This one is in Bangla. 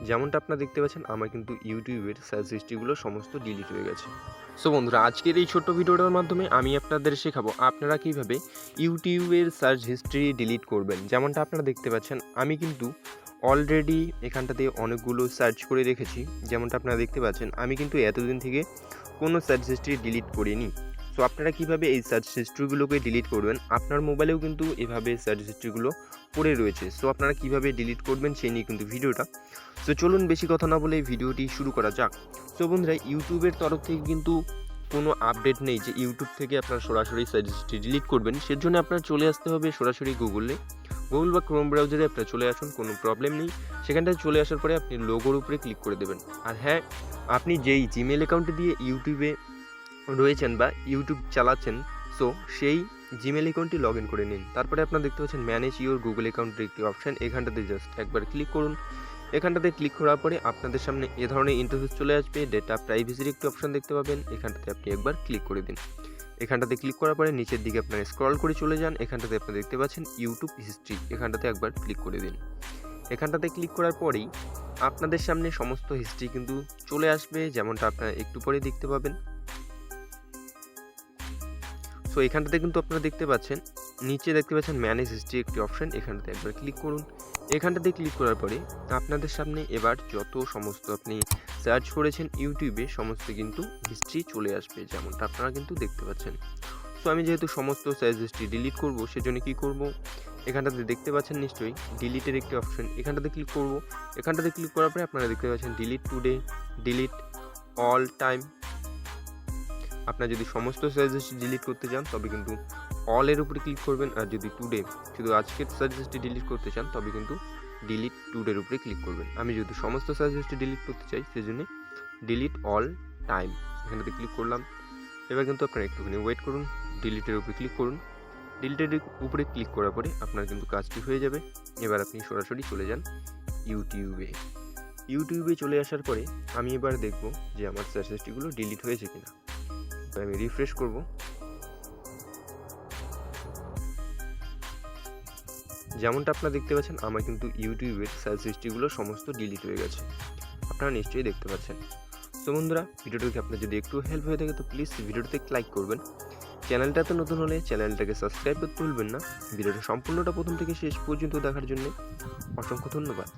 যেমনটা আপনারা দেখতে পাচ্ছেন আমার কিন্তু ইউটিউবের সার্চ হিস্ট্রিগুলো সমস্ত ডিলিট হয়ে গেছে। সো বন্ধুরা, আজকের এই ছোট্ট ভিডিওটার মাধ্যমে আমি আপনাদের শেখাবো আপনারা কীভাবে ইউটিউবের সার্চ হিস্ট্রি ডিলিট করবেন। যেমনটা আপনারা দেখতে পাচ্ছেন আমি কিন্তু অলরেডি এখানটাতে অনেকগুলো সার্চ করে রেখেছি। যেমনটা আপনারা দেখতে পাচ্ছেন আমি কিন্তু এতদিন থেকে কোনো সার্চ হিস্ট্রি ডিলিট করিনি। সো আপনারা কীভাবে এই সার্চ হিস্ট্রিগুলোকে ডিলিট করবেন, আপনার মোবাইলেও কিন্তু এভাবে সার্চ হিস্ট্রিগুলো পড়ে রয়েছে। সো আপনারা কীভাবে ডিলিট করবেন সেই নিয়ে কিন্তু ভিডিওটা। সো চলুন বেশি কথা না বলে ভিডিওটি শুরু করা যাক। সো বন্ধুরা, ইউটিউবের তরফ থেকে কিন্তু কোনো আপডেট নেই যে ইউটিউব থেকে আপনারা সরাসরি সার্চ হিস্ট্রি ডিলিট করবেন। সেজন্য আপনার চলে আসতে হবে সরাসরি গুগল বা ক্রোম ব্রাউজারে আপনারা চলে আসুন, কোনো প্রবলেম নেই। সেখানটায় চলে আসার পরে আপনি লোগোর উপরে ক্লিক করে দেবেন। আর হ্যাঁ, আপনি যেই জিমেল অ্যাকাউন্টে দিয়ে ইউটিউবে রয়েছেন বা ইউটিউব চালাচ্ছেন, সো সেই জিমেল অ্যাকাউন্টটি লগ ইন করে নিন। তারপরে আপনারা দেখতে পাচ্ছেন ম্যানেজ ইউর গুগল অ্যাকাউন্টের একটি অপশান, এখানটাতে জাস্ট একবার ক্লিক করুন। এখানটাতে ক্লিক করার পরে আপনাদের সামনে এ ধরনের ইন্টারফেস চলে আসবে। ডেটা প্রাইভেসির একটি অপশান দেখতে পাবেন, এখানটাতে আপনি একবার ক্লিক করে দিন। এখানটাতে ক্লিক করার পরে নিচের দিকে আপনারা স্ক্রল করে চলে যান। এখানটাতে আপনারা দেখতে পাচ্ছেন ইউটিউব হিস্ট্রি, এখানটাতে একবার ক্লিক করে দিন। এখানটাতে ক্লিক করার পরেই আপনাদের সামনে সমস্ত হিস্ট্রি কিন্তু চলে আসবে, যেমনটা আপনারা একটু পরে দেখতে পাবেন। সো এখানটাতে কিন্তু আপনারা দেখতে পাচ্ছেন নিচে দেখতে পাচ্ছেন ম্যানেজ হিস্ট্রি একটি অপশান, এখানটাতে একবার ক্লিক করুন। এখানটাতে ক্লিক করার পরে আপনাদের সামনে এবার যত সমস্ত আপনি সার্চ করেছেন ইউটিউবে সমস্ত কিন্তু হিস্ট্রি চলে আসবে, যেমনটা আপনারা কিন্তু দেখতে পাচ্ছেন। সো আমি যেহেতু সমস্ত সার্চ হিস্ট্রি ডিলিট করব, সেজন্য কী করব, এখানটাতে দেখতে পাচ্ছেন নিশ্চয়ই ডিলিটের একটি অপশান, এখানটাতে ক্লিক করব। এখানটাতে ক্লিক করার পরে আপনারা দেখতে পাচ্ছেন delete today, delete all time. আপনারা যদি সমস্ত সার্চ হিস্ট্রি ডিলিট করতে চান তবে কিন্তু অলের উপরে ক্লিক করবেন, আর যদি টুডে শুধু আজকের সার্চ হিস্ট্রি ডিলিট করতে চান তবে কিন্তু ডিলিট টুডের উপরে ক্লিক করবেন। আমি যদি সমস্ত সার্চ হিস্ট্রি ডিলিট করতে চাই সেজন্য ডিলিট অল টাইম, এখানটাতে ক্লিক করলাম। এবার কিন্তু আপনারা একটুখানি ওয়েট করুন, ডিলিটের উপরে ক্লিক করুন। ডিলিটের উপরে ক্লিক করার পরে আপনার কিন্তু কাজটি হয়ে যাবে। এবার আপনি সরাসরি চলে যান ইউটিউবে চলে আসার পরে আমি এবার দেখব যে আমার সার্চ হিস্ট্রিগুলো ডিলিট হয়েছে কিনা। আমি রিফ্রেশ করব। যেমনটা আপনারা দেখতে পাচ্ছেন আমার কিন্তু ইউটিউবের সার্চ হিস্ট্রিগুলো সমস্ত ডিলিট হয়ে গেছে, আপনারা নিশ্চয়ই দেখতে পাচ্ছেন। সো বন্ধুরা, ভিডিওটিকে আপনার যদি একটু হেল্প হয়ে থাকে তো প্লিজ ভিডিওটিতে লাইক করবেন। চ্যানেলটাতে নতুন হলে চ্যানেলটাকে সাবস্ক্রাইব করতে ভুলবেন না। ভিডিওটা সম্পূর্ণটা প্রথম থেকে শেষ পর্যন্ত দেখার জন্য অসংখ্য ধন্যবাদ।